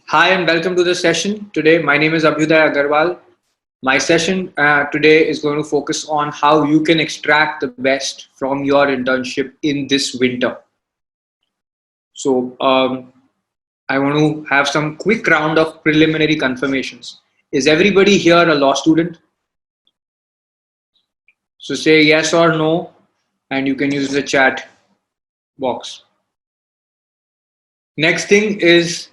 Hi and welcome to the session today. My name is Abhyuday Agarwal. My session today is going to focus on how you can extract the best from your internship in this winter. So I want to have some quick round of preliminary confirmations. Is everybody here a law student? So say yes or no, and you can use the chat box. Next thing is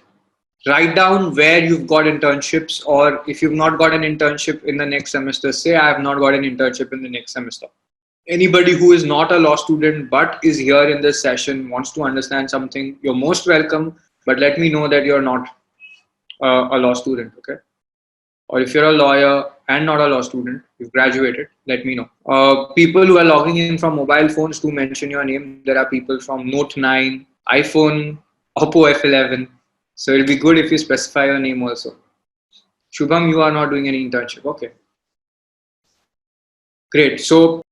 write down where you've got internships, or if you've not got an internship in the next semester, say I have not got an internship in the next semester. Anybody who is not a law student but is here in this session wants to understand something, you're most welcome, but let me know that you're not a law student, okay? Or if you're a lawyer and not a law student, you've graduated, let me know. People who are logging in from mobile phones, do mention your name. There are people from Note 9, iPhone, Oppo F11. So it'll be good if you specify your name also. Shubham, you are not doing any internship. Okay. Great. So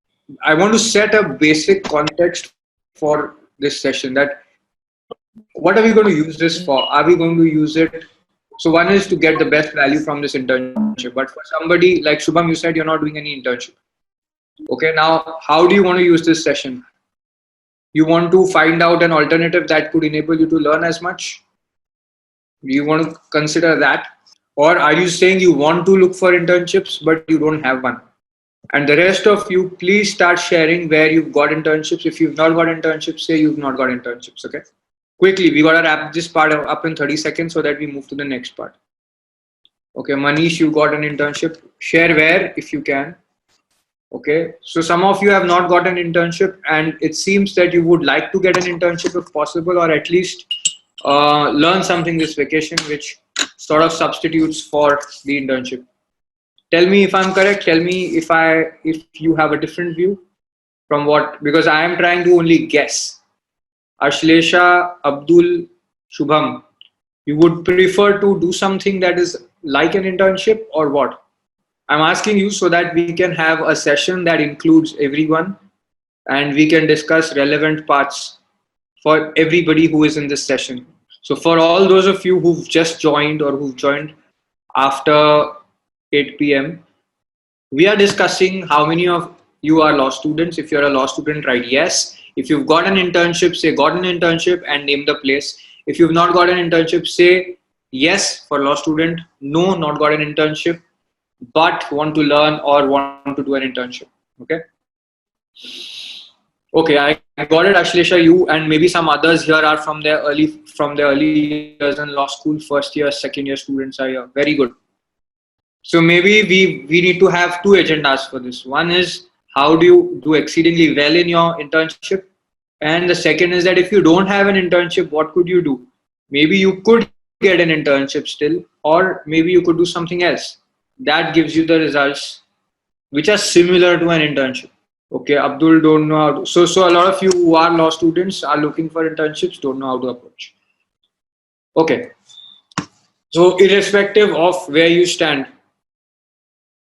I want to set a basic context for this session, that what are we going to use this for? Are we going to use it? So one is to get the best value from this internship. But for somebody like Shubham, you said you're not doing any internship. Okay. Now, how do you want to use this session? You want to find out an alternative that could enable you to learn as much? Do you want to consider that? Or are you saying you want to look for internships, but you don't have one? And the rest of you, please start sharing where you've got internships. If you've not got internships, say you've not got internships, okay? Quickly, we got to wrap this part up in 30 seconds so that we move to the next part. Okay, Manish, you got an internship. Share where if you can. Okay, so some of you have not got an internship, and it seems that you would like to get an internship if possible, or at least learn something this vacation which sort of substitutes for the internship. Tell me if I'm correct. Tell me if you have a different view from what, because I am trying to only guess. Ashlesha, Abdul, Shubham, you would prefer to do something that is like an internship or what? I'm asking you so that we can have a session that includes everyone and we can discuss relevant parts for everybody who is in this session. So for all those of you who've just joined or who've joined after 8 p.m., we are discussing how many of you are law students. If you're a law student, write yes. If you've got an internship, say got an internship and name the place. If you've not got an internship, say yes for law student, no, not got an internship, but want to learn or want to do an internship. Okay. Okay, I got it, Ashlesha. You and maybe some others here are from their early years in law school. First year, second year students are here. Very good. So maybe we need to have two agendas for this. One is how do you do exceedingly well in your internship, and the second is that if you don't have an internship, what could you do? Maybe you could get an internship still, or maybe you could do something else that gives you the results which are similar to an internship. Okay, Abdul don't know how to. So a lot of you who are law students are looking for internships, don't know how to approach. Okay, so irrespective of where you stand,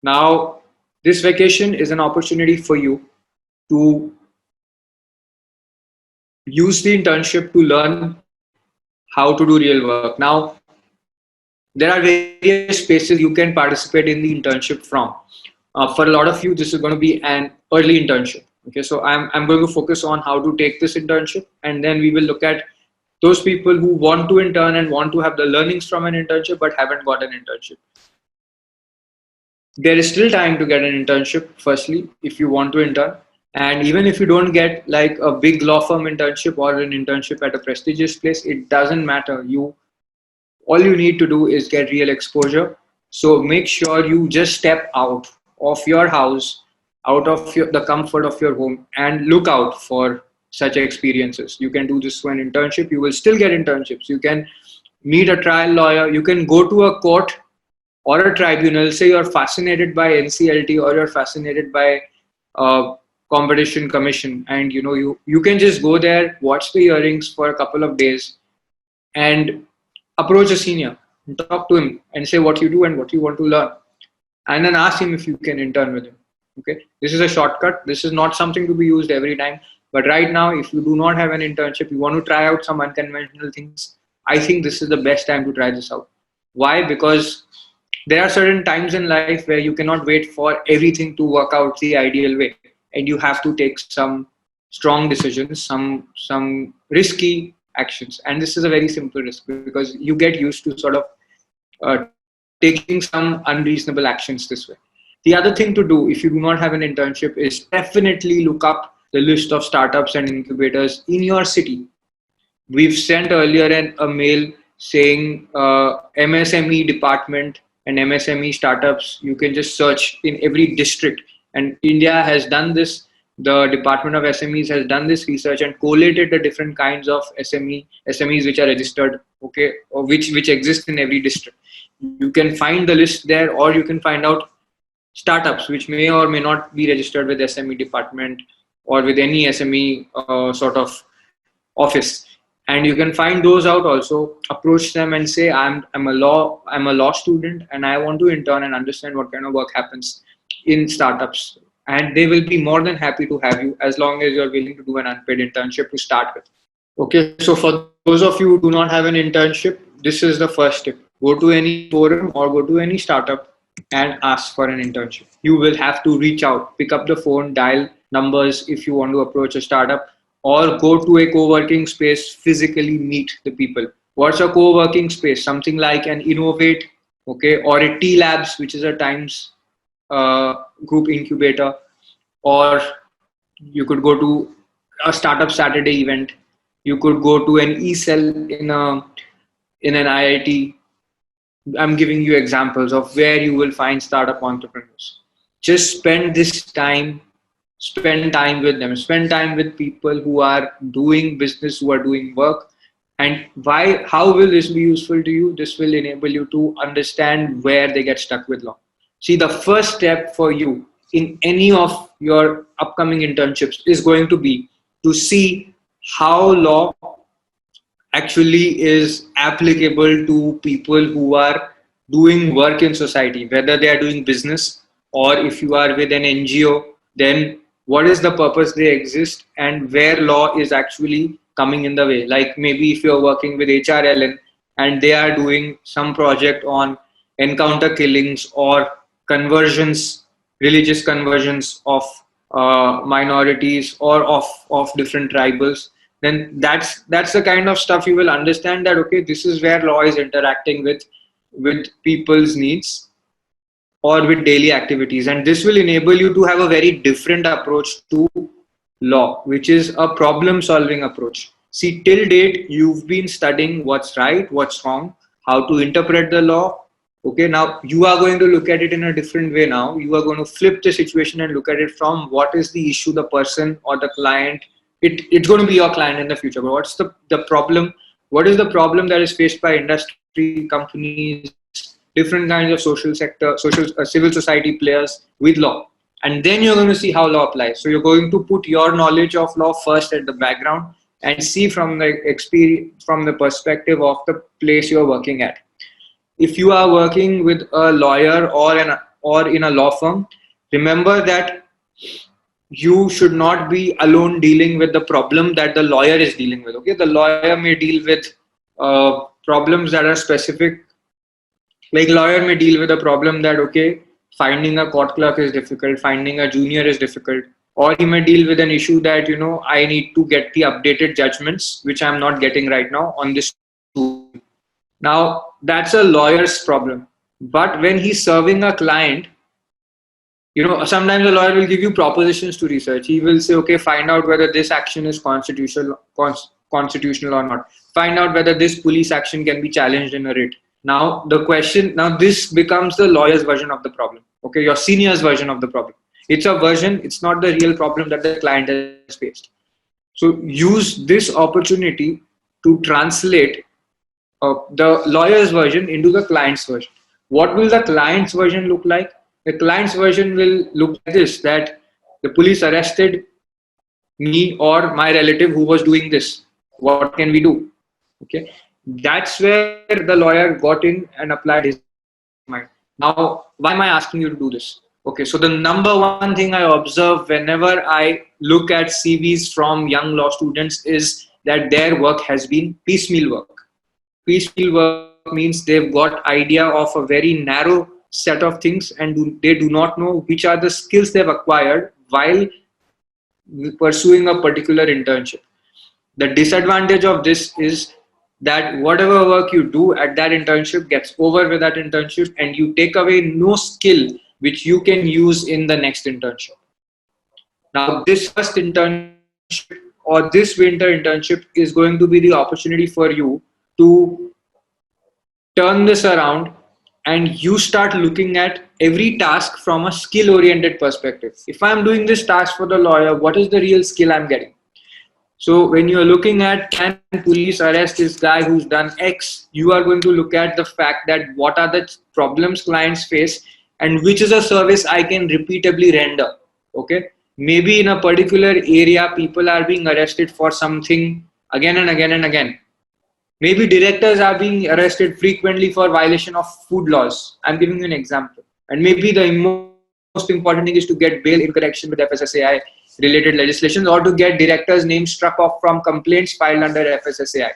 now this vacation is an opportunity for you to use the internship to learn how to do real work. Now, there are various spaces you can participate in the internship from. For a lot of you, this is going to be an early internship. Okay, so I'm going to focus on how to take this internship, and then we will look at those people who want to intern and want to have the learnings from an internship but haven't got an internship. There is still time to get an internship, firstly, if you want to intern. And even if you don't get like a big law firm internship or an internship at a prestigious place, it doesn't matter. All you need to do is get real exposure. So make sure you just step out of your house, out of the comfort of your home, and look out for such experiences. You can do this for an internship. You will still get internships. You can meet a trial lawyer. You can go to a court or a tribunal. Say you're fascinated by NCLT or you're fascinated by competition commission, and you can just go there, watch the hearings for a couple of days, and approach a senior and talk to him and say what you do and what you want to learn, and then ask him if you can intern with him. Okay, this is a shortcut. This is not something to be used every time, but right now, if you do not have an internship, you want to try out some unconventional things, I think this is the best time to try this out. Why? Because there are certain times in life where you cannot wait for everything to work out the ideal way, and you have to take some strong decisions, some risky actions. And this is a very simple risk because you get used to sort of taking some unreasonable actions this way. The other thing to do if you do not have an internship is definitely look up the list of startups and incubators in your city. We've sent earlier a mail saying MSME department and MSME startups. You can just search in every district. And India has done this. The Department of SMEs has done this research and collated the different kinds of SMEs which are registered, okay, or which exist in every district. You can find the list there, or you can find out startups which may or may not be registered with SME department or with any SME sort of office, and you can find those out also. Approach them and say, I'm a law student and I want to intern and understand what kind of work happens in startups, and they will be more than happy to have you as long as you're willing to do an unpaid internship to start with. Okay, so for those of you who do not have an internship, this is the first tip. Go to any forum or go to any startup and ask for an internship. You will have to reach out, pick up the phone, dial numbers if you want to approach a startup, or go to a co-working space, physically meet the people. What's a co-working space? Something like an Innovate, okay, or a T Labs, which is a Times group incubator, or you could go to a startup Saturday event. You could go to an e-cell in an IIT. I'm giving you examples of where you will find startup entrepreneurs. Just spend time with them, spend time with people who are doing business, who are doing work. And how will this be useful to you? This will enable you to understand where they get stuck with law. See, the first step for you in any of your upcoming internships is going to be to see how law actually is applicable to people who are doing work in society, whether they are doing business or if you are with an NGO, then what is the purpose they exist and where law is actually coming in the way. Like maybe if you're working with HRLN and they are doing some project on encounter killings or conversions, religious conversions of minorities or of different tribals, then that's the kind of stuff you will understand that okay, this is where law is interacting with people's needs or with daily activities, and this will enable you to have a very different approach to law, which is a problem solving approach. See, till date you've been studying what's right, what's wrong, how to interpret the law. Okay, now you are going to look at it in a different way. Now you are going to flip the situation and look at it from what is the issue the person or the client, it's going to be your client in the future, but what's the problem, what is the problem that is faced by industry, companies, different kinds of social sector, civil society players with law. And then you're going to see how law applies. So you're going to put your knowledge of law first at the background and see from the experience, from the perspective of the place you're working at. If you are working with a lawyer or in a law firm, remember that you should not be alone dealing with the problem that the lawyer is dealing with. Okay, the lawyer may deal with problems that are specific. Like lawyer may deal with a problem that okay, finding a court clerk is difficult, finding a junior is difficult, or he may deal with an issue that I need to get the updated judgments which I'm not getting right now on this. Now that's a lawyer's problem. But when he's serving a client, sometimes a lawyer will give you propositions to research. He will say, okay, find out whether this action is constitutional or not. Find out whether this police action can be challenged in a writ. Now this becomes the lawyer's version of the problem. Okay, your senior's version of the problem. It's a version, it's not the real problem that the client has faced. So use this opportunity to translate the lawyer's version into the client's version. What will the client's version look like? The client's version will look like this, that the police arrested me or my relative who was doing this. What can we do? Okay, that's where the lawyer got in and applied his mind. Now, why am I asking you to do this? Okay, so the number one thing I observe whenever I look at CVs from young law students is that their work has been piecemeal work. Piecemeal work work means they've got idea of a very narrow set of things, and they do not know which are the skills they've acquired while pursuing a particular internship. The disadvantage of this is that whatever work you do at that internship gets over with that internship, and you take away no skill which you can use in the next internship. Now, this first internship or this winter internship is going to be the opportunity for you to turn this around, and you start looking at every task from a skill oriented perspective. If I'm doing this task for the lawyer, what is the real skill I'm getting? So when you're looking at can police arrest this guy who's done X, you are going to look at the fact that what are the problems clients face and which is a service I can repeatably render. Okay. Maybe in a particular area, people are being arrested for something again and again and again. Maybe directors are being arrested frequently for violation of food laws. I'm giving you an example. And maybe the most important thing is to get bail in connection with FSSAI related legislations, or to get directors' names struck off from complaints filed under FSSAI,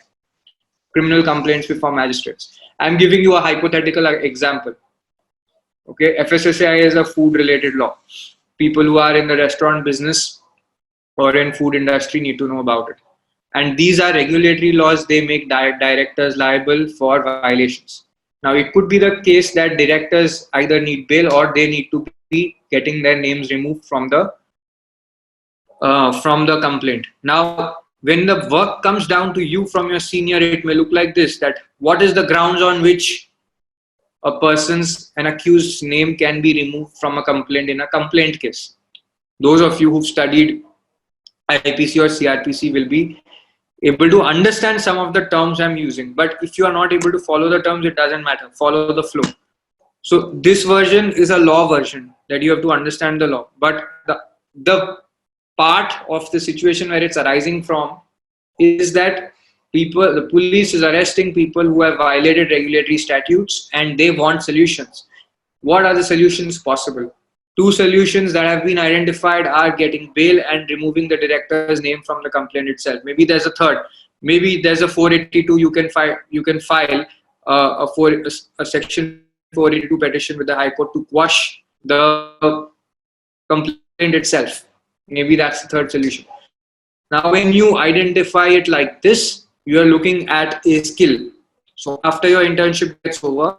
criminal complaints before magistrates. I'm giving you a hypothetical example. Okay, FSSAI is a food related law. People who are in the restaurant business or in food industry need to know about it. And these are regulatory laws. They make directors liable for violations. Now, it could be the case that directors either need bail or they need to be getting their names removed from the complaint. Now, when the work comes down to you from your senior, it may look like this: that what is the grounds on which an accused name can be removed from a complaint in a complaint case. Those of you who've studied IPC or CRPC will be able to understand some of the terms I'm using. But if you are not able to follow the terms, it doesn't matter. Follow the flow. So this version is a law version that you have to understand the law. But the part of the situation where it's arising from is that the police is arresting people who have violated regulatory statutes, and they want solutions. What are the solutions possible? Two solutions that have been identified are getting bail and removing the director's name from the complaint itself. Maybe there's a third. Maybe there's a 482. You can file a section 482 petition with the High Court to quash the complaint itself. Maybe that's the third solution. Now, when you identify it like this, you are looking at a skill. So after your internship gets over,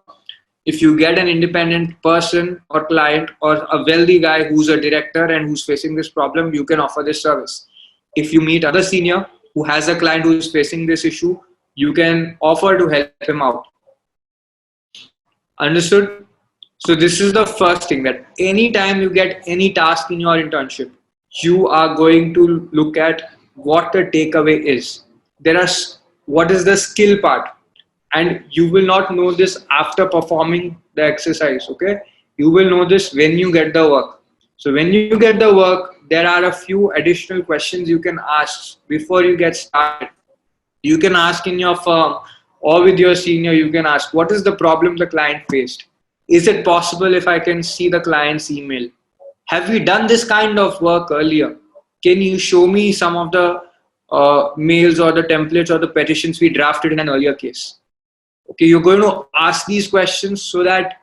if you get an independent person or client or a wealthy guy who's a director and who's facing this problem, you can offer this service. If you meet other senior who has a client who is facing this issue, you can offer to help him out. Understood? So this is the first thing, that anytime you get any task in your internship, you are going to look at what the takeaway is. What is the skill part? And you will not know this after performing the exercise, okay? You will know this when you get the work. So when you get the work, there are a few additional questions you can ask before you get started. You can ask in your firm or with your senior, you can ask, what is the problem the client faced? Is it possible if I can see the client's email? Have we done this kind of work earlier? Can you show me some of the mails or the templates or the petitions we drafted in an earlier case? Okay, you're going to ask these questions so that,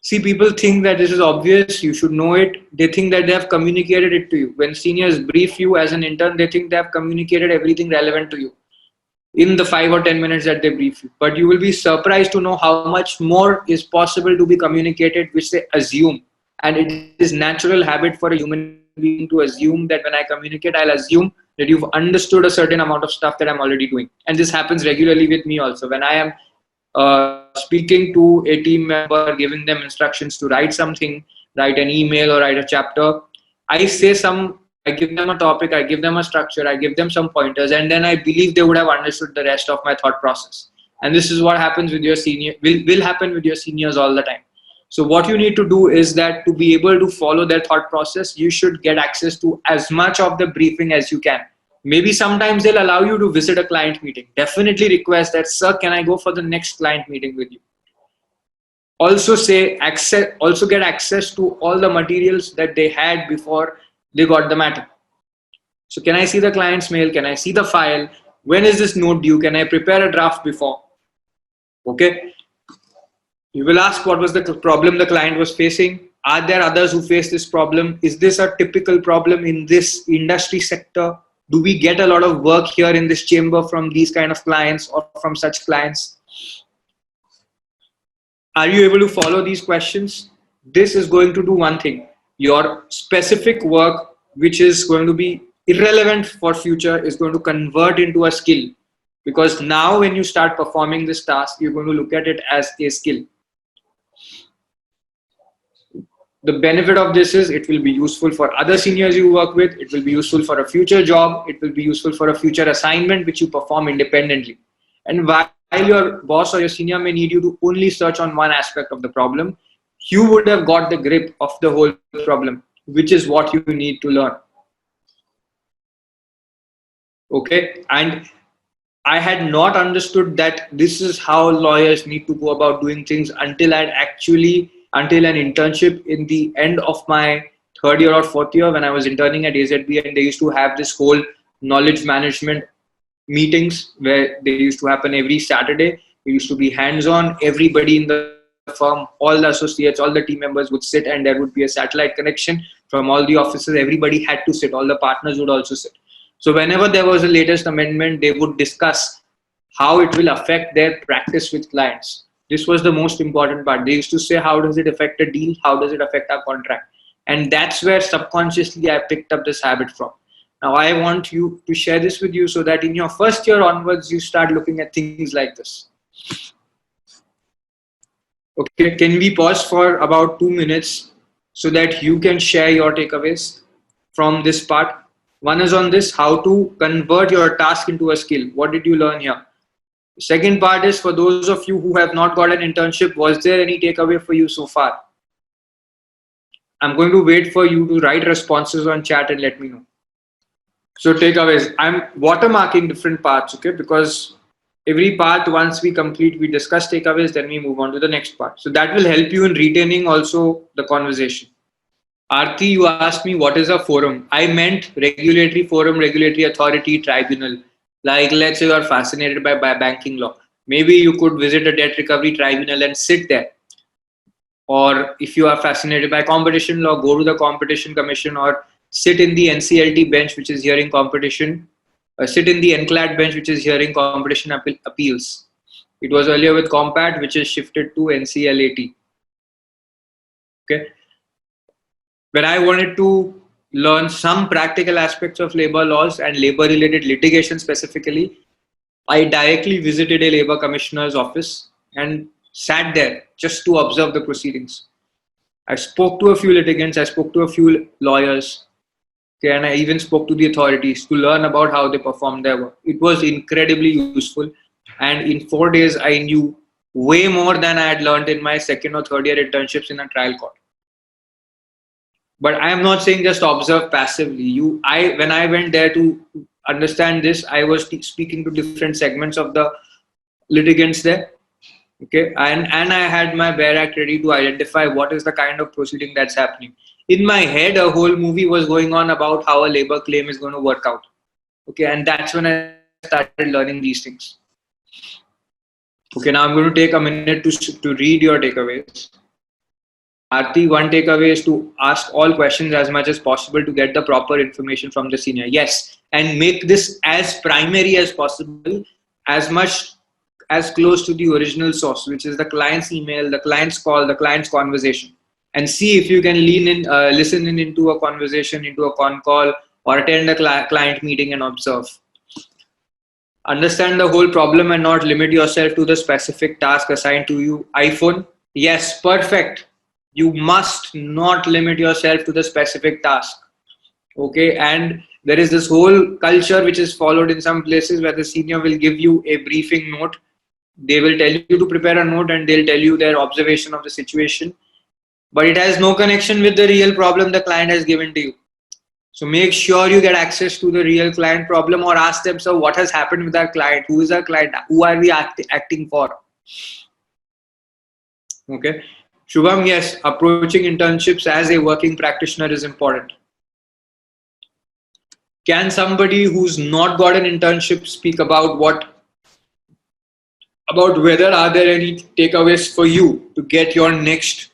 see, people think that this is obvious, you should know it. They think that they have communicated it to you. When seniors brief you as an intern, they think they have communicated everything relevant to you in the 5 or 10 minutes that they brief you. But you will be surprised to know how much more is possible to be communicated, which they assume. And it is natural habit for a human being to assume that when I communicate, I'll assume that you've understood a certain amount of stuff that I'm already doing. And this happens regularly with me also. When I am speaking to a team member, giving them instructions to write something, write an email or write a chapter, I give them a topic, I give them a structure, I give them some pointers, and then I believe they would have understood the rest of my thought process. And this is what happens with your senior, will happen with your seniors all the time. So what you need to do is that to be able to follow their thought process, you should get access to as much of the briefing as you can. Maybe sometimes they'll allow you to visit a client meeting. Definitely request that, sir, can I go for the next client meeting with you? Also get access to all the materials that they had before they got the matter. So can I see the client's mail? Can I see the file? When is this note due? Can I prepare a draft before? Okay. You will ask what was the problem the client was facing. Are there others who face this problem? Is this a typical problem in this industry sector? Do we get a lot of work here in this chamber from these kind of clients or from such clients? Are you able to follow these questions? This is going to do one thing. Your specific work, which is going to be irrelevant for future, is going to convert into a skill. Because now when you start performing this task, you're going to look at it as a skill. The benefit of this is it will be useful for other seniors you work with. It will be useful for a future job. It will be useful for a future assignment which you perform independently. And while your boss or your senior may need you to only search on one aspect of the problem, you would have got the grip of the whole problem, which is what you need to learn. Okay. And I had not understood that this is how lawyers need to go about doing things until an internship in the end of my third year or fourth year when I was interning at AZB, and they used to have this whole knowledge management meetings where they used to happen every Saturday. It used to be hands-on. Everybody in the firm, all the associates, all the team members would sit, and there would be a satellite connection from all the offices. Everybody had to sit. All the partners would also sit. So whenever there was a latest amendment, they would discuss how it will affect their practice with clients. This was the most important part. They used to say, how does it affect a deal? How does it affect our contract? And that's where subconsciously I picked up this habit from. Now I want you to share this with you so that in your first year onwards, you start looking at things like this. Okay, can we pause for about 2 minutes so that you can share your takeaways from this part? One is on this, how to convert your task into a skill. What did you learn here? The second part is for those of you who have not got an internship, was there any takeaway for you so far? I'm going to wait for you to write responses on chat and let me know. So takeaways, I'm watermarking different parts, okay? Because every part, once we complete, we discuss takeaways, then we move on to the next part. So that will help you in retaining also the conversation. Aarti, you asked me what is a forum. I meant regulatory forum, regulatory authority, tribunal. Like let's say you are fascinated by banking law. Maybe you could visit a debt recovery tribunal and sit there. Or if you are fascinated by competition law, go to the competition commission or sit in the NCLT bench, which is hearing competition. Sit in the NCLAT bench, which is hearing competition appeals. It was earlier with Compat, which is shifted to NCLAT. Okay. When I wanted to learn some practical aspects of labor laws and labor related litigation specifically, I directly visited a labor commissioner's office and sat there just to observe the proceedings. I spoke to a few litigants, I spoke to a few lawyers, okay, and I even spoke to the authorities to learn about how they perform their work. It was incredibly useful, and in 4 days I knew way more than I had learned in my second or third year internships in a trial court. But I am not saying just observe passively. When I went there to understand this, I was speaking to different segments of the litigants there. Okay, and I had my bare act ready to identify what is the kind of proceeding that's happening. In my head, a whole movie was going on about how a labor claim is going to work out. Okay, and that's when I started learning these things. Okay, now I'm going to take a minute to read your takeaways. Aarti, one takeaway is to ask all questions as much as possible to get the proper information from the senior. Yes, and make this as primary as possible, as much as close to the original source, which is the client's email, the client's call, the client's conversation, and see if you can listen in into a conversation, into a con call, or attend a client meeting and observe. Understand the whole problem and not limit yourself to the specific task assigned to you. iPhone, yes, perfect. You must not limit yourself to the specific task. Okay, and there is this whole culture which is followed in some places where the senior will give you a briefing note. They will tell you to prepare a note and they'll tell you their observation of the situation, but it has no connection with the real problem the client has given to you. So make sure you get access to the real client problem, or ask them, so what has happened with our client? Who is our client? Who are we acting for? Okay. Shubham, yes, approaching internships as a working practitioner is important. Can somebody who's not got an internship speak about what about whether are there any takeaways for you to get your next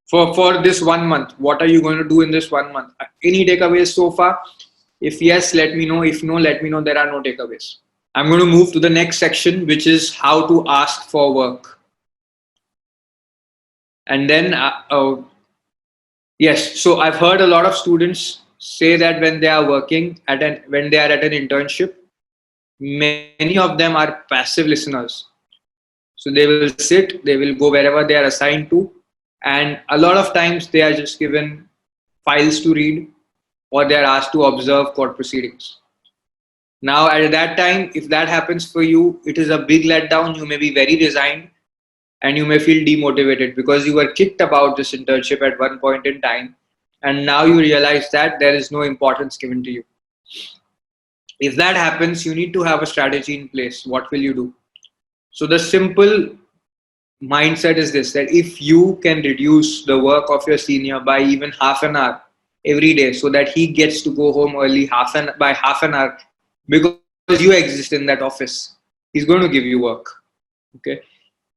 for this 1 month. What are you going to do in this 1 month? Any takeaways so far? If yes, let me know. If no, let me know there are no takeaways. I'm going to move to the next section, which is how to ask for work. And then, yes, so I've heard a lot of students say that when they are working when they are at an internship, many of them are passive listeners. So they will sit, they will go wherever they are assigned to, and a lot of times they are just given files to read or they are asked to observe court proceedings. Now, at that time, if that happens for you, it is a big letdown. You may be very resigned and you may feel demotivated because you were kicked about this internship at one point in time, and now you realize that there is no importance given to you. If that happens, you need to have a strategy in place. What will you do? So, the simple mindset is this, that if you can reduce the work of your senior by even half an hour every day so that he gets to go home early by half an hour because you exist in that office, he's going to give you work. Okay.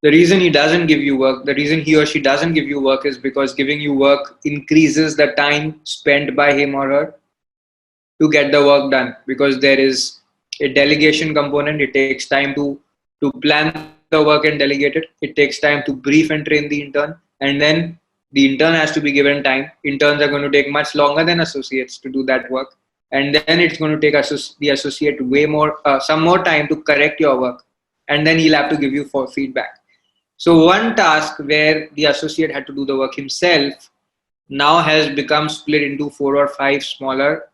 The reason he doesn't give you work, the reason he or she doesn't give you work is because giving you work increases the time spent by him or her to get the work done, because there is a delegation component. It takes time to plan the work and delegate it. It takes time to brief and train the intern, and then the intern has to be given time. Interns are going to take much longer than associates to do that work, and then it's going to take the associate way more some more time to correct your work, and then he'll have to give you for feedback. So one task where the associate had to do the work himself now has become split into 4 or 5 smaller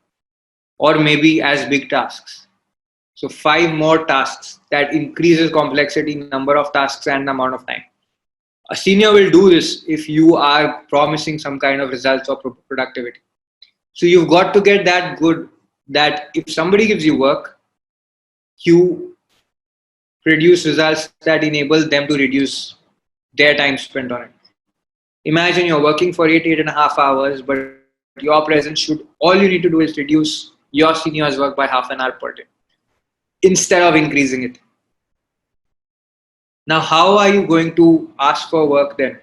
or maybe as big tasks. So 5 more tasks that increases complexity, number of tasks and amount of time. A senior will do this if you are promising some kind of results or productivity. So you've got to get that good that if somebody gives you work, you produce results that enable them to reduce their time spent on it. Imagine you're working for 8.5 hours, but your presence all you need to do is reduce your senior's work by half an hour per day instead of increasing it. Now, how are you going to ask for work then?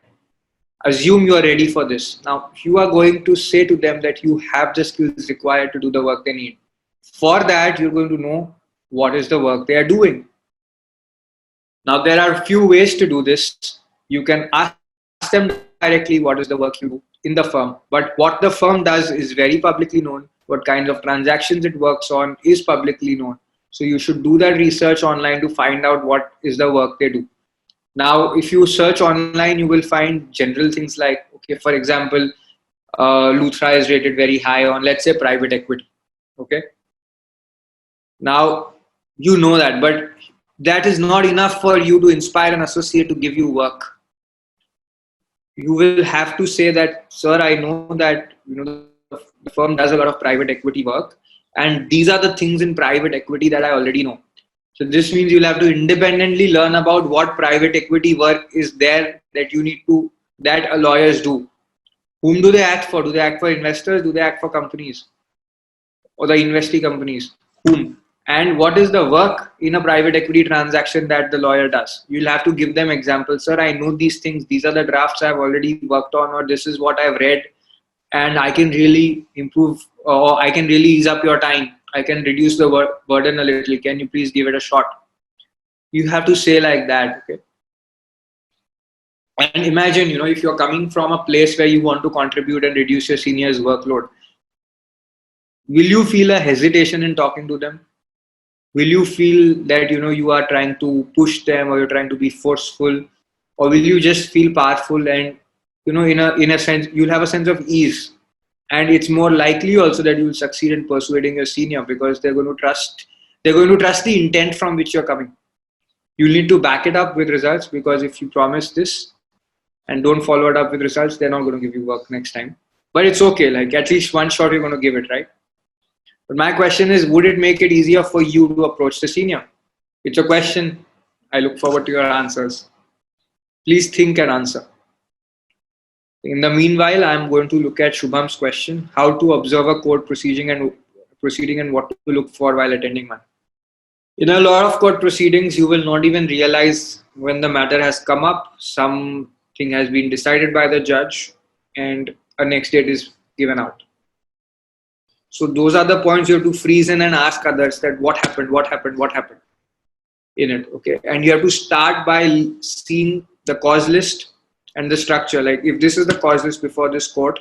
Assume you are ready for this. Now, you are going to say to them that you have the skills required to do the work they need. For that, you're going to know what is the work they are doing. Now, there are a few ways to do this. You can ask them directly what is the work you do in the firm. But what the firm does is very publicly known. What kinds of transactions it works on is publicly known. So you should do that research online to find out what is the work they do. Now, if you search online, you will find general things like, okay, for example, Luthra is rated very high on, let's say, private equity. Okay. Now, you know that, but that is not enough for you to inspire an associate to give you work. You will have to say that, sir, I know that the firm does a lot of private equity work, and these are the things in private equity that I already know. So this means you'll have to independently learn about what private equity work is there that lawyers do. Whom do they act for? Do they act for investors? Do they act for companies or the investee companies? Whom? And what is the work in a private equity transaction that the lawyer does? You'll have to give them examples. Sir, I know these things. These are the drafts I've already worked on, or this is what I've read, and I can really improve, or I can really ease up your time. I can reduce the burden a little. Can you please give it a shot? You have to say like that. Okay. And imagine, if you're coming from a place where you want to contribute and reduce your senior's workload, will you feel a hesitation in talking to them? Will you feel that you are trying to push them, or you're trying to be forceful, or will you just feel powerful and in a sense you'll have a sense of ease, and it's more likely also that you will succeed in persuading your senior because they're going to trust the intent from which you're coming. You need to back it up with results, because if you promise this and don't follow it up with results, they're not going to give you work next time. But it's okay, like at least one shot you're going to give it, right? But my question is, would it make it easier for you to approach the senior? It's a question. I look forward to your answers. Please think and answer. In the meanwhile, I'm going to look at Shubham's question: how to observe a court proceeding and what to look for while attending one. In a lot of court proceedings, you will not even realize when the matter has come up, something has been decided by the judge, and a next date is given out. So those are the points you have to freeze in and ask others that what happened in it. Okay, and you have to start by seeing the cause list and the structure. Like if this is the cause list before this court,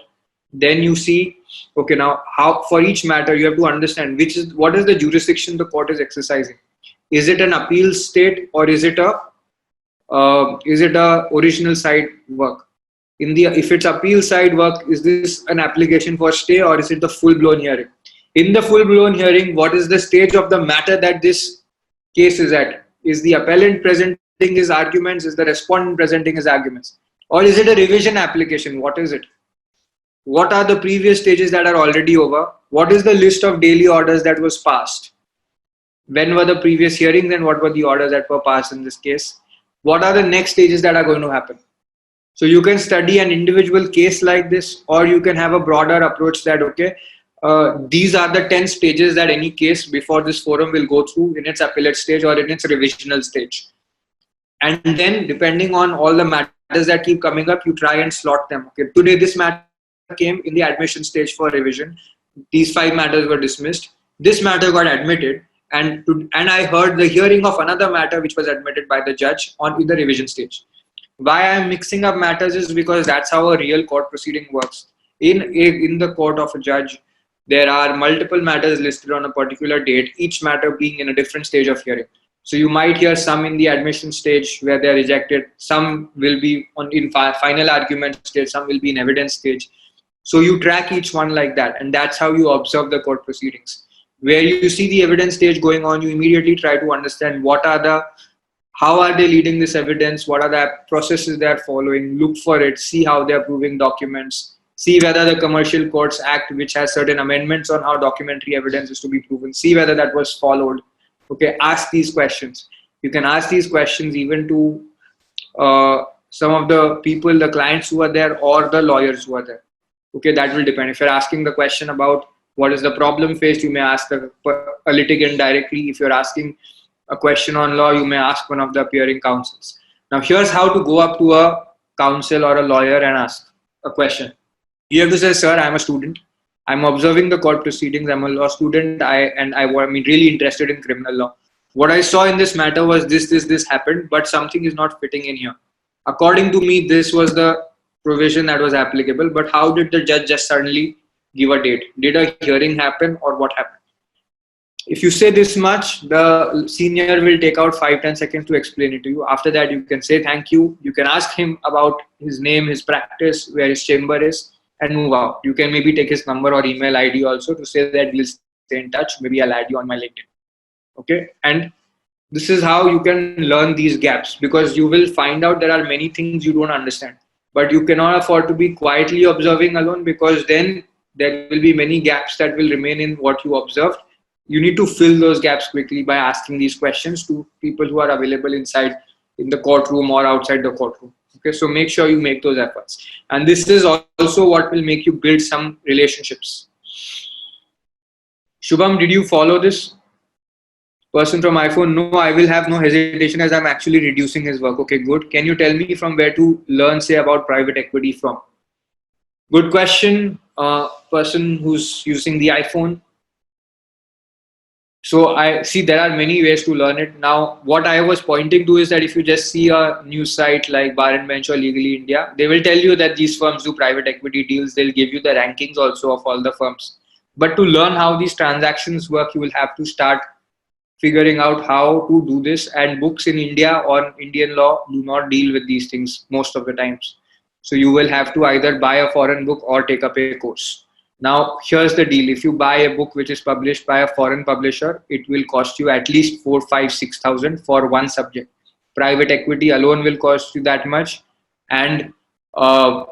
then you see, okay, now how for each matter you have to understand what is the jurisdiction the court is exercising. Is it an appeal state or is it a original side work? If it's appeal side work, is this an application for stay or is it the full blown hearing? In the full blown hearing, what is the stage of the matter that this case is at? Is the appellant presenting his arguments? Is the respondent presenting his arguments? Or is it a revision application? What is it? What are the previous stages that are already over? What is the list of daily orders that was passed? When were the previous hearings and what were the orders that were passed in this case? What are the next stages that are going to happen? So you can study an individual case like this, or you can have a broader approach that, okay, these are the 10 stages that any case before this forum will go through in its appellate stage or in its revisional stage. And then depending on all the matters that keep coming up, you try and slot them. Okay, today this matter came in the admission stage for revision. These 5 matters were dismissed. This matter got admitted. And I heard the hearing of another matter which was admitted by the judge in the revision stage. Why I'm mixing up matters is because that's how a real court proceeding works. In the court of a judge, there are multiple matters listed on a particular date, each matter being in a different stage of hearing. So you might hear some in the admission stage where they're rejected, some will be in final argument stage, some will be in evidence stage. So you track each one like that, and that's how you observe the court proceedings. Where you see the evidence stage going on, you immediately try to understand how are they leading this evidence, what are the processes they are following, look for it, see how they are proving documents, see whether the Commercial Courts Act, which has certain amendments on how documentary evidence is to be proven, see whether that was followed. Okay, ask these questions. You can ask these questions even to some of the people, the clients who are there or the lawyers who are there. Okay, that will depend. If you're asking the question about what is the problem faced, you may ask a litigant directly. If you're asking a question on law, you may ask one of the appearing counsels. Now, here's how to go up to a counsel or a lawyer and ask a question. You have to say, sir, I'm a student. I'm observing the court proceedings. I'm a law student. I'm really interested in criminal law. What I saw in this matter was this happened, but something is not fitting in here. According to me, this was the provision that was applicable, but how did the judge just suddenly give a date? Did a hearing happen or what happened? If you say this much, the senior will take out 5-10 seconds to explain it to you. After that, you can say thank you. You can ask him about his name, his practice, where his chamber is, and move out. You can maybe take his number or email ID also to say that we'll stay in touch. Maybe I'll add you on my LinkedIn. Okay, and this is how you can learn these gaps, because you will find out there are many things you don't understand, but you cannot afford to be quietly observing alone, because then there will be many gaps that will remain in what you observed. You need to fill those gaps quickly by asking these questions to people who are available inside in the courtroom or outside the courtroom. Okay, so make sure you make those efforts. And this is also what will make you build some relationships. Shubham, did you follow this? Person from iPhone, no, I will have no hesitation as I'm actually reducing his work. Okay, good. Can you tell me from where to learn, say, about private equity from? Good question. Person who's using the iPhone. So I see there are many ways to learn it. Now, what I was pointing to is that if you just see a news site like Bar and Bench or Legally India, they will tell you that these firms do private equity deals. They'll give you the rankings also of all the firms. But to learn how these transactions work, you will have to start figuring out how to do this. And books in India or Indian law do not deal with these things most of the times. So you will have to either buy a foreign book or take up a course. Now, here's the deal. If you buy a book which is published by a foreign publisher, it will cost you at least 4, 5, 6,000 for one subject. Private equity alone will cost you that much. And a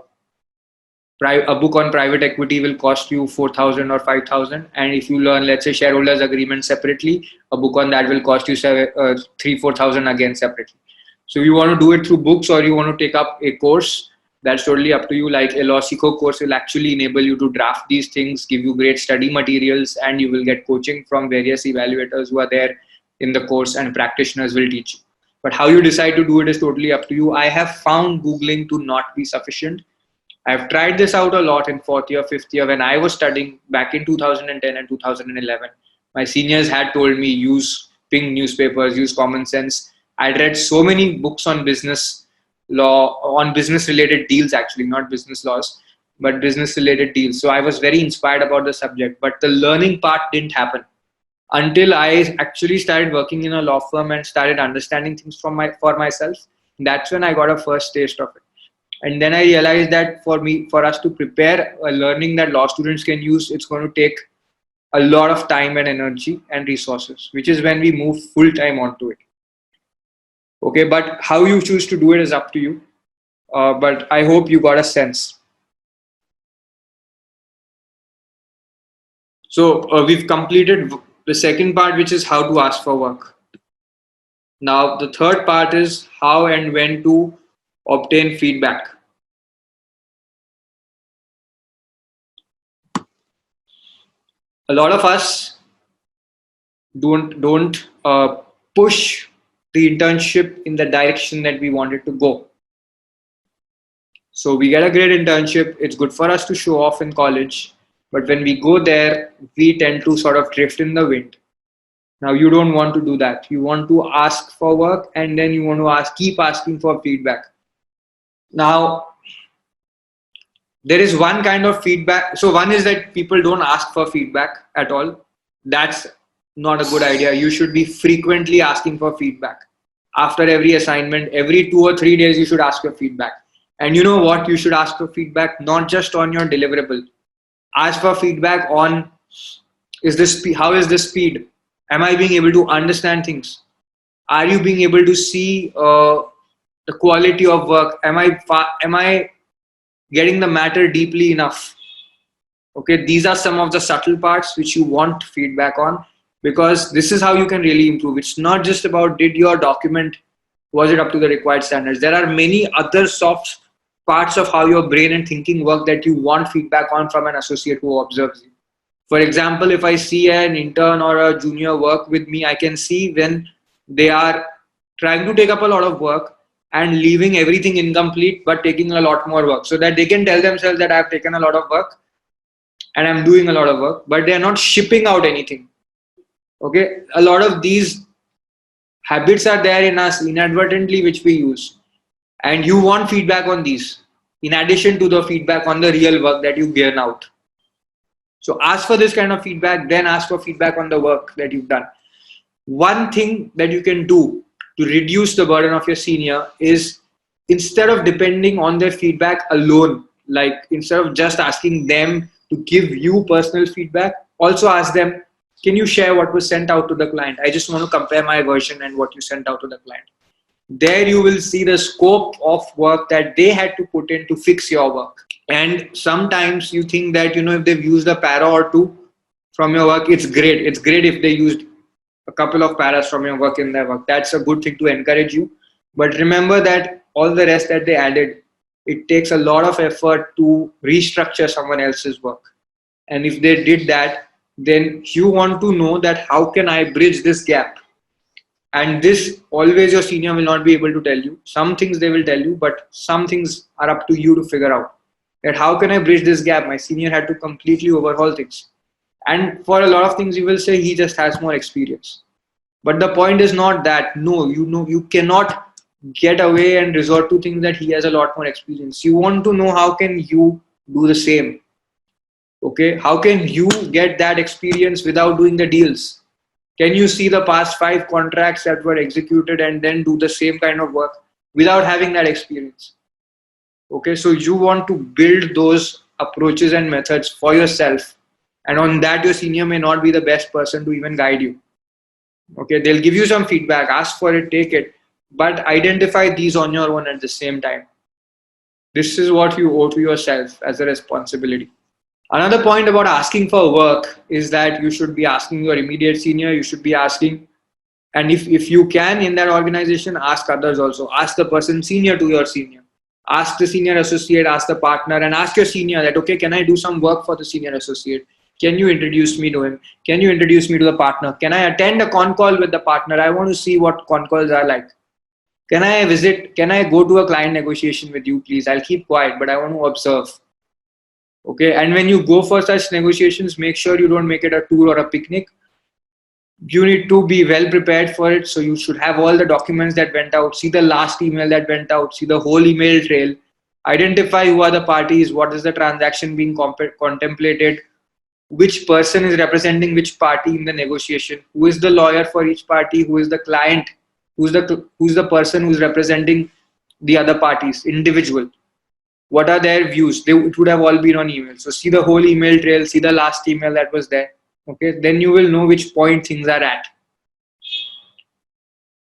book on private equity will cost you 4,000 or 5,000. And if you learn, let's say, shareholders agreement separately, a book on that will cost you 3,000, 4,000 again separately. So you want to do it through books or you want to take up a course, that's totally up to you. Like a LawSikho course will actually enable you to draft these things, give you great study materials, and you will get coaching from various evaluators who are there in the course, and practitioners will teach you. But how you decide to do it is totally up to you. I have found Googling to not be sufficient. I've tried this out a lot in fourth year, fifth year when I was studying back in 2010 and 2011. My seniors had told me use ping newspapers, use common sense. I'd read so many books on business law, on business related deals, actually, not business laws, but business related deals. So I was very inspired about the subject, but the learning part didn't happen until I actually started working in a law firm and started understanding things for myself. That's when I got a first taste of it. And then I realized that for us to prepare a learning that law students can use, it's going to take a lot of time and energy and resources, which is when we move full time onto it. Okay, but how you choose to do it is up to you. But I hope you got a sense. So we've completed the second part, which is how to ask for work. Now, the third part is how and when to obtain feedback. A lot of us don't push the internship in the direction that we wanted to go. So we get a great internship. It's good for us to show off in college. But when we go there, we tend to sort of drift in the wind. Now, you don't want to do that. You want to ask for work, and then you want to keep asking for feedback. Now, there is one kind of feedback. So one is that people don't ask for feedback at all. That's not a good idea. You should be frequently asking for feedback. After every assignment, every 2 or 3 days, you should ask for feedback. And you know what? You should ask for feedback, not just on your deliverable. Ask for feedback on, how is this speed? Am I being able to understand things? Are you being able to see the quality of work? Am I getting the matter deeply enough? Okay, these are some of the subtle parts which you want feedback on, because this is how you can really improve. It's not just about did your document, was it up to the required standards? There are many other soft parts of how your brain and thinking work that you want feedback on from an associate who observes you. For example, if I see an intern or a junior work with me, I can see when they are trying to take up a lot of work and leaving everything incomplete, but taking a lot more work, so that they can tell themselves that I've taken a lot of work and I'm doing a lot of work, but they're not shipping out anything. Okay, a lot of these habits are there in us inadvertently, which we use. And you want feedback on these, in addition to the feedback on the real work that you given out. So ask for this kind of feedback, then ask for feedback on the work that you've done. One thing that you can do to reduce the burden of your senior is, instead of depending on their feedback alone, like instead of just asking them to give you personal feedback, also ask them, can you share what was sent out to the client? I just want to compare my version and what you sent out to the client. There you will see the scope of work that they had to put in to fix your work. And sometimes you think that, if they've used a para or two from your work, it's great. It's great if they used a couple of paras from your work in their work. That's a good thing to encourage you. But remember that all the rest that they added, it takes a lot of effort to restructure someone else's work. And if they did that, then you want to know that how can I bridge this gap? And this always your senior will not be able to tell you. Some things they will tell you, but some things are up to you to figure out. That how can I bridge this gap? My senior had to completely overhaul things. And for a lot of things, you will say he just has more experience. But the point is not that. No, you cannot get away and resort to things that he has a lot more experience. You want to know how can you do the same. Okay, how can you get that experience without doing the deals? Can you see the past 5 contracts that were executed and then do the same kind of work without having that experience? Okay, so you want to build those approaches and methods for yourself. And on that, your senior may not be the best person to even guide you. Okay, they'll give you some feedback, ask for it, take it, but identify these on your own at the same time. This is what you owe to yourself as a responsibility. Another point about asking for work is that you should be asking your immediate senior, you should be asking, and if you can in that organization, ask others also. Ask the person senior to your senior. Ask the senior associate, ask the partner, and ask your senior that, okay, can I do some work for the senior associate? Can you introduce me to him? Can you introduce me to the partner? Can I attend a con call with the partner? I want to see what con calls are like. Can I visit? Can I go to a client negotiation with you, please? I'll keep quiet, but I want to observe. Okay. And when you go for such negotiations, make sure you don't make it a tour or a picnic. You need to be well prepared for it. So you should have all the documents that went out, see the last email that went out, see the whole email trail, identify who are the parties, what is the transaction being contemplated, which person is representing which party in the negotiation, who is the lawyer for each party, who is the client, who's the person who's representing the other parties, individual. What are their views? It would have all been on email. So see the whole email trail, see the last email that was there. Okay, then you will know which point things are at.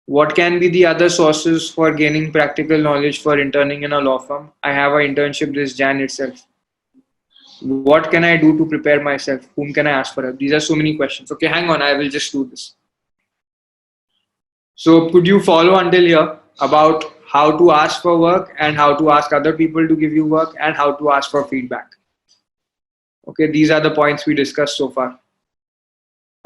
What can be the other sources for gaining practical knowledge for interning in a law firm? I have an internship this Jan itself. What can I do to prepare myself? Whom can I ask for help? These are so many questions. Okay, hang on, I will just do this. So could you follow until here about how to ask for work and how to ask other people to give you work and how to ask for feedback? Okay, these are the points we discussed so far.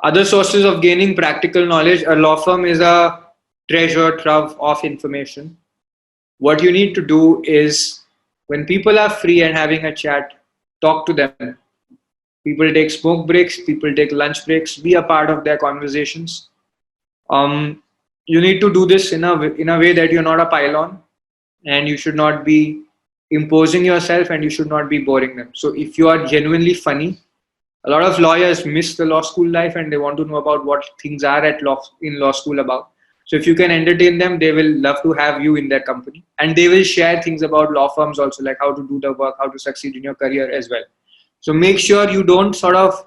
Other sources of gaining practical knowledge. A law firm is a treasure trove of information. What you need to do is, when people are free and having a chat, talk to them. People take smoke breaks, people take lunch breaks, be a part of their conversations. You need to do this in a way that you're not a pylon, and you should not be imposing yourself, and you should not be boring them. So if you are genuinely funny, a lot of lawyers miss the law school life and they want to know about what things are in law school about. So if you can entertain them, they will love to have you in their company, and they will share things about law firms also, like how to do the work, how to succeed in your career as well. So make sure you don't sort of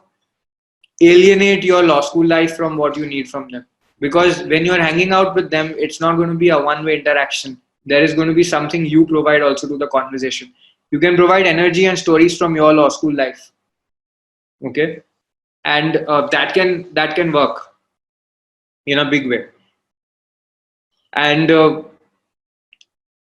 alienate your law school life from what you need from them, because when you're hanging out with them, it's not going to be a one-way interaction. There is going to be something you provide also to the conversation. You can provide energy and stories from your law school life. Okay, and that can work in a big way. And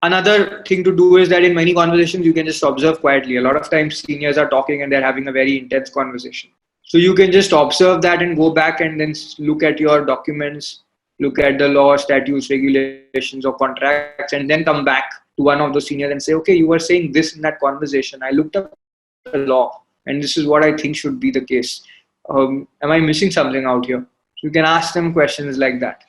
another thing to do is that in many conversations you can just observe quietly. A lot of times seniors are talking and they're having a very intense conversation, so you can just observe that and go back and then look at your documents, look at the law, statutes, regulations or contracts, and then come back to one of the seniors and say, okay, you were saying this in that conversation, I looked up the law and this is what I think should be the case. Am I missing something out here? So you can ask them questions like that.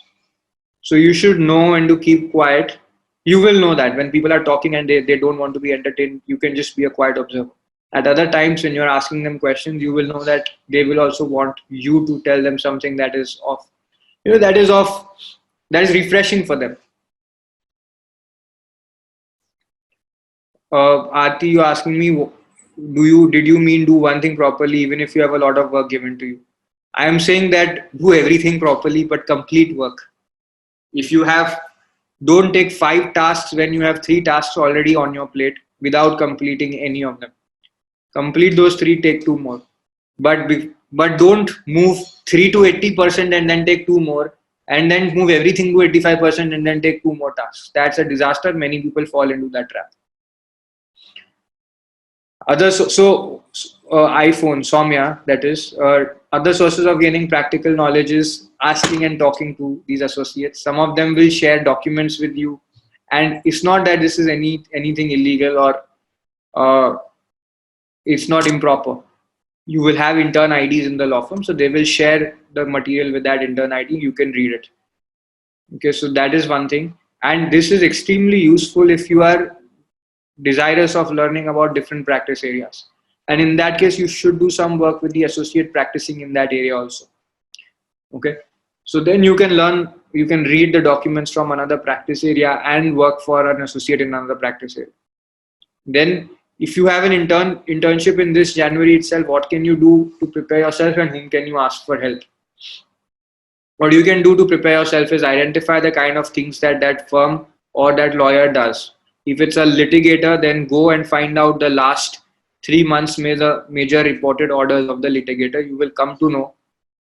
So you should know when to keep quiet. You will know that when people are talking and they don't want to be entertained, you can just be a quiet observer. At other times when you're asking them questions, you will know that they will also want you to tell them something that is that is refreshing for them. Aarti, you asking me, did you mean do one thing properly even if you have a lot of work given to you? I am saying that do everything properly but complete work. If you don't take 5 tasks when you have 3 tasks already on your plate without completing any of them. Complete those 3, take 2 more. But don't move 3 to 80% and then take 2 more, and then move everything to 85% and then take 2 more tasks. That's a disaster. Many people fall into that trap. iPhone, Soumya, that is, other sources of gaining practical knowledge is asking and talking to these associates. Some of them will share documents with you, and it's not that this is anything illegal or it's not improper. You will have intern IDs in the law firm, so they will share the material with that intern ID. You can read it. Okay, so that is one thing, and this is extremely useful if you are desirous of learning about different practice areas. And in that case, you should do some work with the associate practicing in that area also. Okay, so then you can read the documents from another practice area and work for an associate in another practice area. Then if you have an internship in this January itself, what can you do to prepare yourself and whom can you ask for help? What you can do to prepare yourself is identify the kind of things that firm or that lawyer does. If it's a litigator, then go and find out the last 3 months major reported orders of the litigator. You will come to know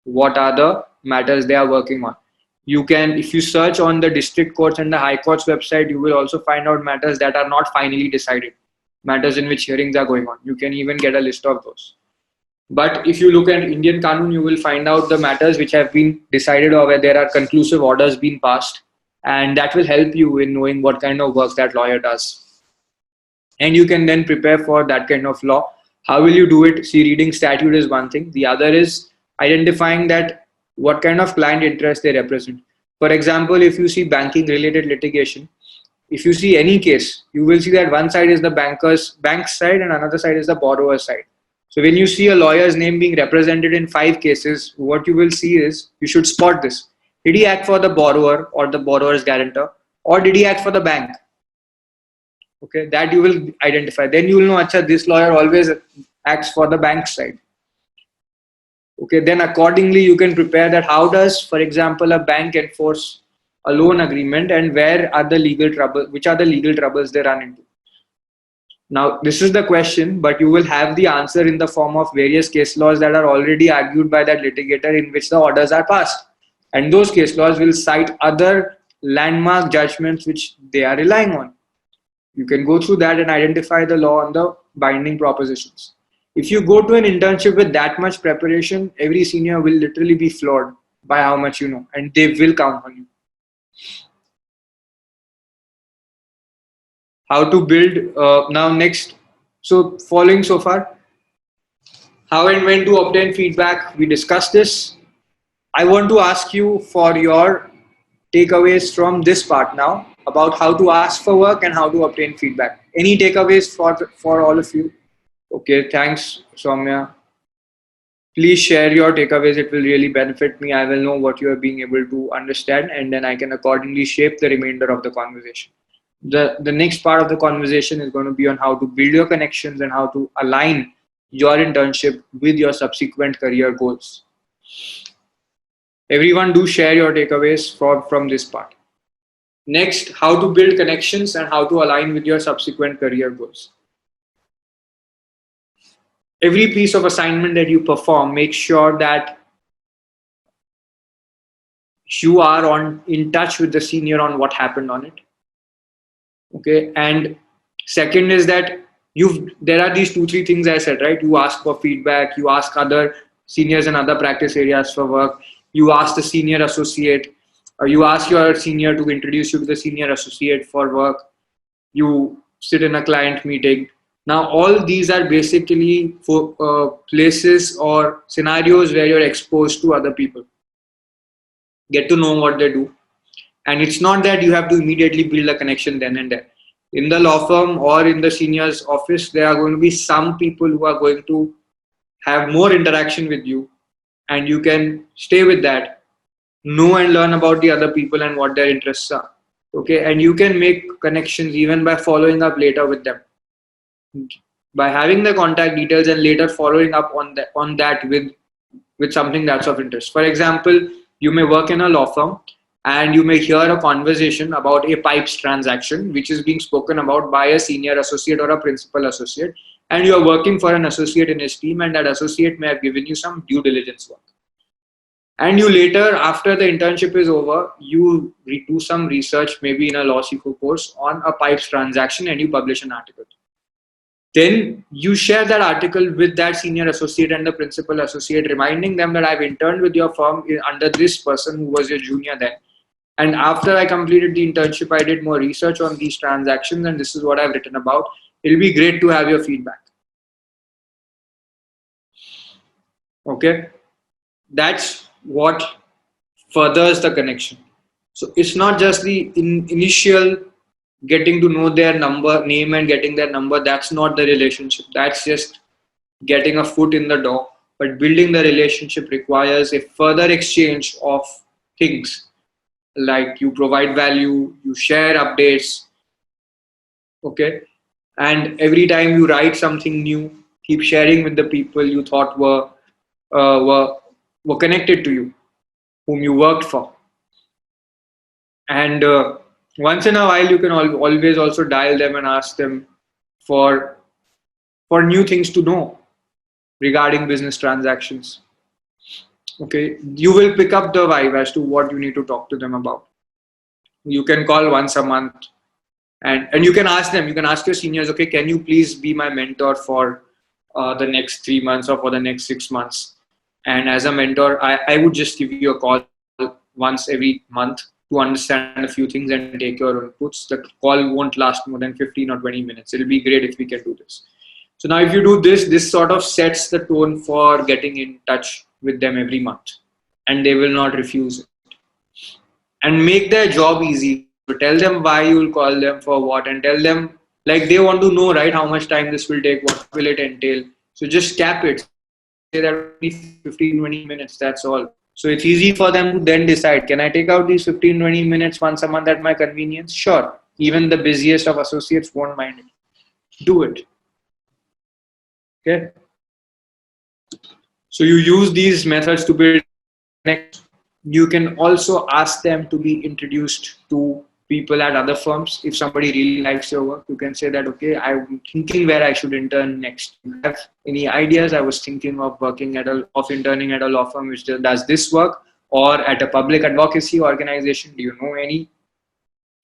what are the matters they are working on. You can, if you search on the district courts and the high courts website, you will also find out matters that are not finally decided, matters in which hearings are going on. You can even get a list of those. But if you look at Indian Kanun, you will find out the matters which have been decided or where there are conclusive orders being passed, and that will help you in knowing what kind of work that lawyer does. And you can then prepare for that kind of law. How will you do it? See, reading statute is one thing. The other is identifying that what kind of client interest they represent. For example, if you see banking related litigation, if you see any case, you will see that one side is the bank side and another side is the borrower side. So when you see a lawyer's name being represented in 5 cases, what you will see is you should spot this. Did he act for the borrower or the borrower's guarantor, or did he act for the bank? Okay, that you will identify. Then you will know, acha, this lawyer always acts for the bank side. Okay, then accordingly you can prepare that how does, for example, a bank enforce a loan agreement, and where are the legal trouble, which are the legal troubles they run into. Now, this is the question, but you will have the answer in the form of various case laws that are already argued by that litigator in which the orders are passed. And those case laws will cite other landmark judgments which they are relying on. You can go through that and identify the law on the binding propositions. If you go to an internship with that much preparation, every senior will literally be floored by how much you know, and they will count on you. How to build now next. So following so far, how and when to obtain feedback, we discussed this. I want to ask you for your takeaways from this part now about how to ask for work and how to obtain feedback. Any takeaways for all of you? Okay, thanks, Soumya. Please share your takeaways. It will really benefit me. I will know what you are being able to understand, and then I can accordingly shape the remainder of the conversation. The next part of the conversation is going to be on how to build your connections and how to align your internship with your subsequent career goals. Everyone do share your takeaways from this part. Next, how to build connections and how to align with your subsequent career goals. Every piece of assignment that you perform, make sure that you are in touch with the senior on what happened on it. Okay, and second is that there are these 2-3 things I said, right? You ask for feedback, you ask other seniors in other practice areas for work, you ask the senior associate, or you ask your senior to introduce you to the senior associate for work, you sit in a client meeting. Now all these are basically for places or scenarios where you're exposed to other people, get to know what they do. And it's not that you have to immediately build a connection then and there. In the law firm or in the senior's office, there are going to be some people who are going to have more interaction with you, and you can stay with that, know and learn about the other people and what their interests are. Okay, and you can make connections even by following up later with them, by having the contact details and later following up on that with something that's of interest. For example, you may work in a law firm and you may hear a conversation about a pipes transaction which is being spoken about by a senior associate or a principal associate, and you are working for an associate in his team, and that associate may have given you some due diligence work. And you later, after the internship is over, you do some research, maybe in a LawSikho course, on a pipes transaction, and you publish an article. Then you share that article with that senior associate and the principal associate, reminding them that I've interned with your firm under this person who was your junior then. And after I completed the internship, I did more research on these transactions, and this is what I've written about. It'll be great to have your feedback. Okay, that's what furthers the connection. So it's not just the initial getting to know their name and getting their number. That's not the relationship. That's just getting a foot in the door. But building the relationship requires a further exchange of things, like you provide value, you share updates. Okay, and every time you write something new, keep sharing with the people you thought were connected to you, whom you worked for. And once in a while, you can always also dial them and ask them for new things to know regarding business transactions. Okay, you will pick up the vibe as to what you need to talk to them about. You can call once a month, and you can ask them. You can ask your seniors, okay, can you please be my mentor for the next 3 months or for the next 6 months. And as a mentor, I would just give you a call once every month to understand a few things and take your inputs. The call won't last more than 15 or 20 minutes. It'll be great if we can do this. So now if you do this, this sort of sets the tone for getting in touch with them every month, and they will not refuse it. And make their job easy. So tell them why you will call them for what, and tell them, like, they want to know, right, how much time this will take, what will it entail. So just cap it. Say that only 15-20 minutes, that's all. So it's easy for them to then decide, can I take out these 15-20 minutes once a month at my convenience? Sure. Even the busiest of associates won't mind it. Do it. Okay. So you use these methods to build connections. You can also ask them to be introduced to people at other firms. If somebody really likes your work, you can say that, okay, I'm thinking where I should intern next. Do you have any ideas? I was thinking of interning at a law firm which does this work, or at a public advocacy organization. Do you know any?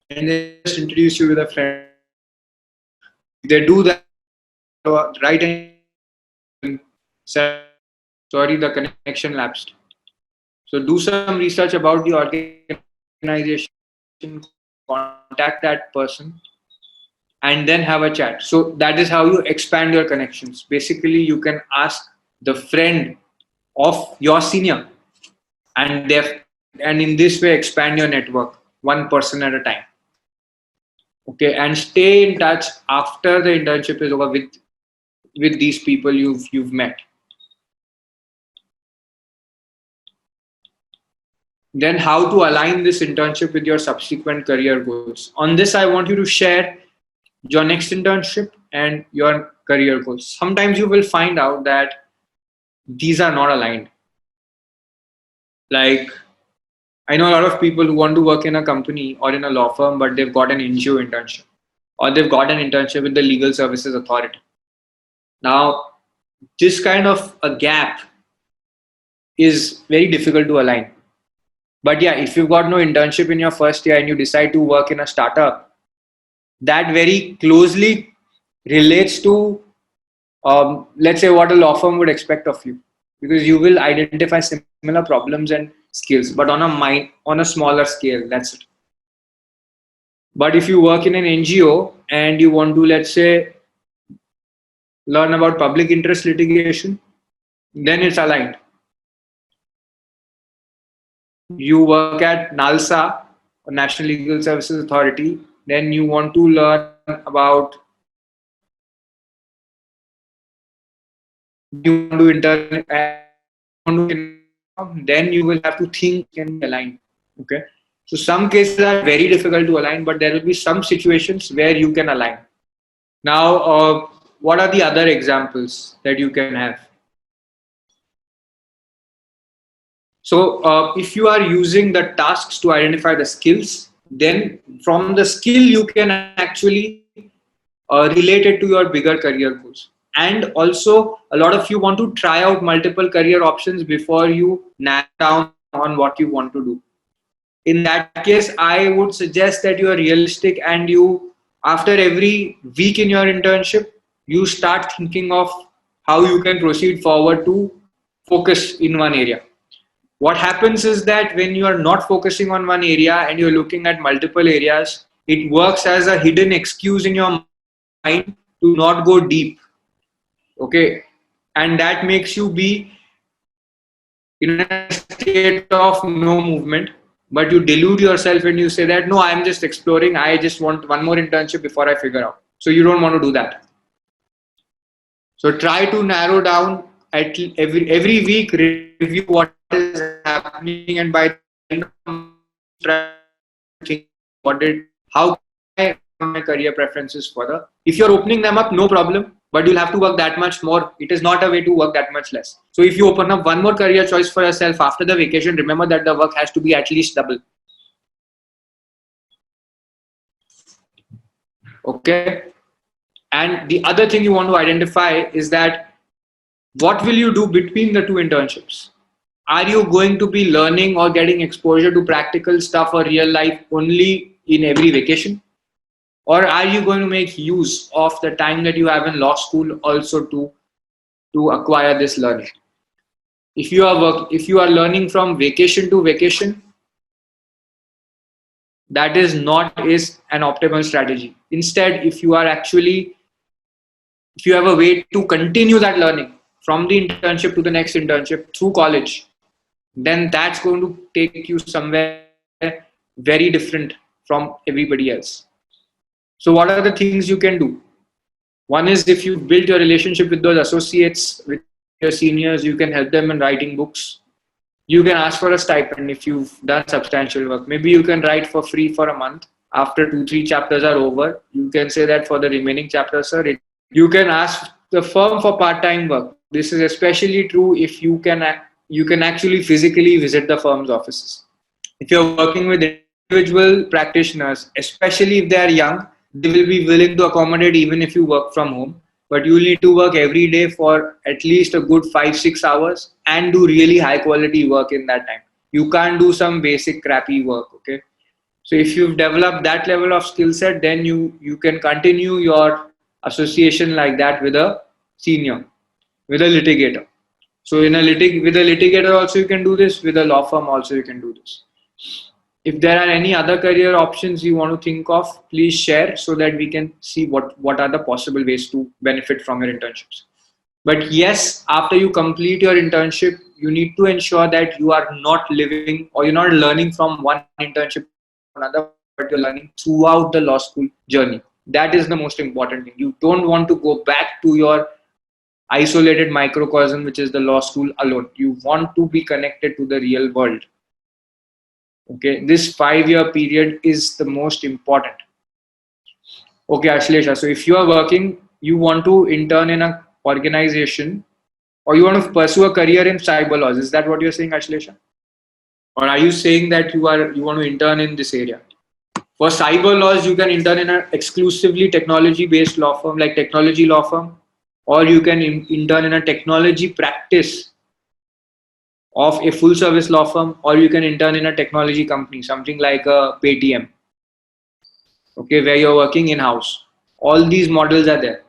And they just introduce you with a friend. If they do that, write an sorry, the connection lapsed. So do some research about the organization, contact that person, and then have a chat. So that is how you expand your connections. Basically, you can ask the friend of your senior, and in this way expand your network one person at a time. Okay, and stay in touch after the internship is over with these people you've met. Then how to align this internship with your subsequent career goals. On this, I want you to share your next internship and your career goals. Sometimes you will find out that these are not aligned. Like, I know a lot of people who want to work in a company or in a law firm, but they've got an NGO internship, or they've got an internship with the Legal Services Authority. Now, this kind of a gap is very difficult to align. But yeah, if you've got no internship in your first year and you decide to work in a startup, that very closely relates to, let's say, what a law firm would expect of you, because you will identify similar problems and skills, but on a smaller scale. That's it. But if you work in an NGO and you want to, let's say, learn about public interest litigation, then it's aligned. You work at NALSA, or National Legal Services Authority, then you want to learn about, you want to intern, then you will have to think and align. Okay. So some cases are very difficult to align, but there will be some situations where you can align. Now, what are the other examples that you can have? So if you are using the tasks to identify the skills, then from the skill you can actually relate it to your bigger career goals. And also, a lot of you want to try out multiple career options before you narrow down on what you want to do. In that case, I would suggest that you are realistic, and you, after every week in your internship, you start thinking of how you can proceed forward to focus in one area. What happens is that when you are not focusing on one area and you're looking at multiple areas, it works as a hidden excuse in your mind to not go deep. Okay. And that makes you be in a state of no movement, but you delude yourself and you say that, no, I'm just exploring. I just want one more internship before I figure out. So you don't want to do that. So try to narrow down at every week, review what is happening, and by the end of the month, try to think how can my career preferences further. If you're opening them up, no problem, but you'll have to work that much more. It is not a way to work that much less. So if you open up one more career choice for yourself after the vacation, remember that the work has to be at least double. Okay. And the other thing you want to identify is that what will you do between the two internships? Are you going to be learning or getting exposure to practical stuff or real life only in every vacation? Or are you going to make use of the time that you have in law school also to to acquire this learning. If you are learning from vacation to vacation, that is an optimal strategy. Instead, if you have a way to continue that learning from the internship to the next internship through college, then that's going to take you somewhere very different from everybody else. So what are the things you can do? One is, if you build your relationship with those associates, with your seniors, you can help them in writing books. You can ask for a stipend if you've done substantial work. Maybe you can write for free for a month. After 2-3 chapters are over, you can say that for the remaining chapters, sir, you can ask the firm for part-time work. This is especially true if you can actually physically visit the firm's offices. If you're working with individual practitioners, especially if they are young, they will be willing to accommodate even if you work from home. But you need to work every day for at least a good 5-6 hours and do really high quality work in that time. You can't do some basic crappy work, okay? So if you've developed that level of skill set, then you can continue your association like that with a senior, with a litigator. So with a litigator also you can do this, with a law firm also you can do this. If there are any other career options you want to think of, please share so that we can see what are the possible ways to benefit from your internships. But yes, after you complete your internship, you need to ensure that you are not living or you're not learning from one internship to another, but you're learning throughout the law school journey. That is the most important thing. You don't want to go back to your isolated microcosm, which is the law school alone. You want to be connected to the real world. Okay, this 5-year period is the most important. Okay, Ashlesha, so if you are working, you want to intern in an organization, or you want to pursue a career in cyber laws. Is that what you're saying, Ashlesha? Or are you saying that you want to intern in this area? For cyber laws, you can intern in an exclusively technology-based law firm like Technology Law Firm, or you can intern in a technology practice of a full-service law firm, or you can intern in a technology company, something like a Paytm, okay, where you're working in-house. All these models are there.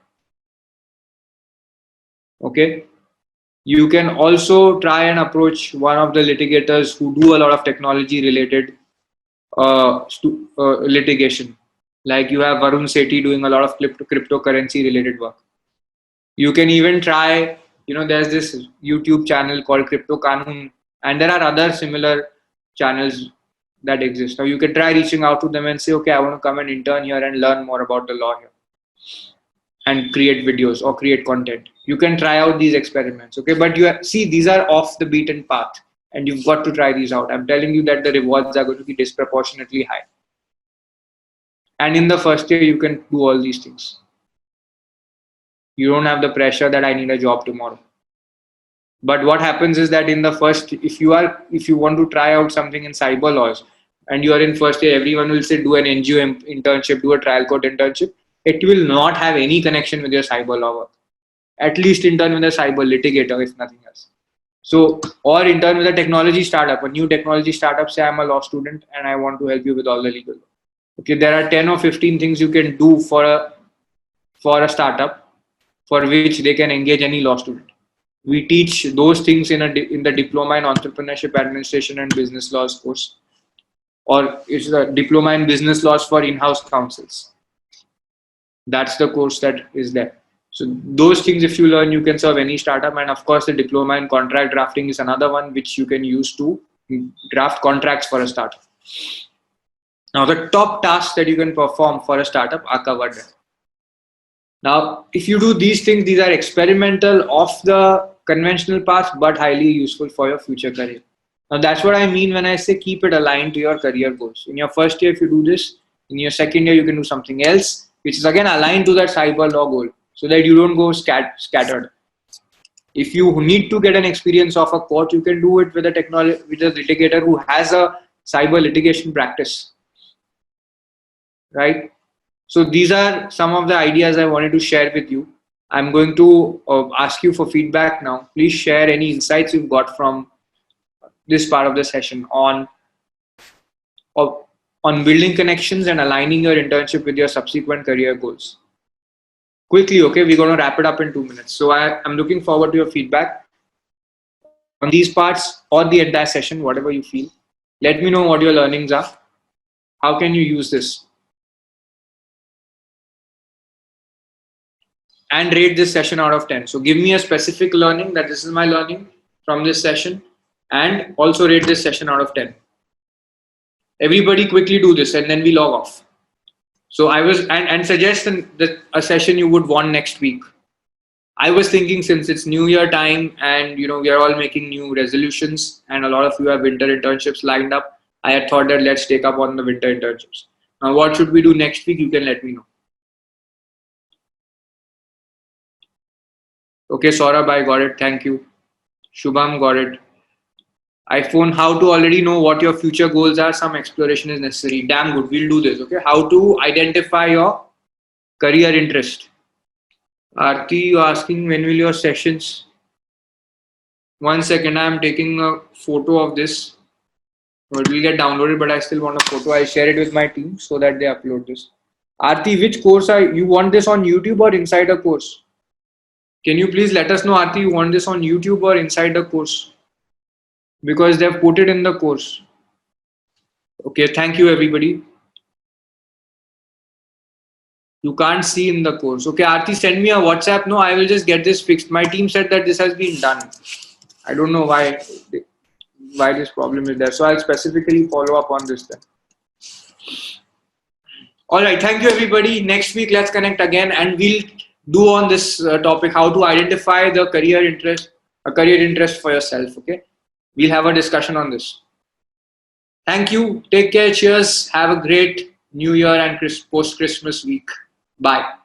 Okay. You can also try and approach one of the litigators who do a lot of technology-related litigation. Like you have Varun Sethi doing a lot of cryptocurrency-related work. You can even try, there's this YouTube channel called Crypto Kanun, and there are other similar channels that exist. Now you can try reaching out to them and say, okay, I want to come and intern here and learn more about the law here and create videos or create content. You can try out these experiments, okay? But these are off the beaten path and you've got to try these out. I'm telling you that the rewards are going to be disproportionately high. And in the first year, you can do all these things. You don't have the pressure that I need a job tomorrow. But what happens is that in the first, if you want to try out something in cyber laws and you are in first year, everyone will say do an NGO internship, do a trial court internship. It will not have any connection with your cyber law work. At least intern with a cyber litigator, if nothing else. So, or intern with a technology startup, a new technology startup. Say I'm a law student and I want to help you with all the legal work. Okay, there are 10 or 15 things you can do for a startup for which they can engage any law student. We teach those things in the Diploma in Entrepreneurship, Administration and Business Laws course, or it's the Diploma in Business Laws for in-house counsels. That's the course that is there. So those things, if you learn, you can serve any startup. And of course, the Diploma in Contract Drafting is another one which you can use to draft contracts for a startup. Now, the top tasks that you can perform for a startup are covered there. Now, if you do these things, these are experimental off the conventional path, but highly useful for your future career. Now, that's what I mean when I say keep it aligned to your career goals. In your first year, if you do this, in your second year, you can do something else, which is again aligned to that cyber law goal, so that you don't go scattered. If you need to get an experience of a court, you can do it with a litigator who has a cyber litigation practice, right? So these are some of the ideas I wanted to share with you. I'm going to ask you for feedback now. Please share any insights you've got from this part of the session on building connections and aligning your internship with your subsequent career goals. quickly, okay? We're going to wrap it up in 2 minutes. So I'm looking forward to your feedback on these parts or the entire session, whatever you feel. Let me know what your learnings are. How can you use this? And rate this session out of 10. So give me a specific learning that this is my learning from this session, and also rate this session out of 10. Everybody quickly do this and then we log off. So I was, and suggest a session you would want next week. I was thinking, since it's New Year time and we are all making new resolutions and a lot of you have winter internships lined up, I had thought that let's take up on the winter internships. Now what should we do next week? You can let me know. Okay, Saurabh, I got it. Thank you. Shubham, got it. iPhone, how to already know what your future goals are. Some exploration is necessary. Damn good. We'll do this. Okay. How to identify your career interest. Aarti, you asking when will your sessions? 1 second. I'm taking a photo of this. It will get downloaded, but I still want a photo. I share it with my team so that they upload this. Aarti, which course you want this on YouTube or inside a course? Can you please let us know, Aarti, you want this on YouTube or inside the course? Because they've put it in the course. Okay, thank you everybody. You can't see in the course. Okay, Aarti, send me a WhatsApp. No, I will just get this fixed. My team said that this has been done. I don't know why this problem is there. So I'll specifically follow up on this then. All right, thank you everybody. Next week, let's connect again and we'll do on this topic, how to identify the career interest for yourself. Okay, we'll have a discussion on this. Thank you. Take care. Cheers. Have a great New Year and post-Christmas week. Bye.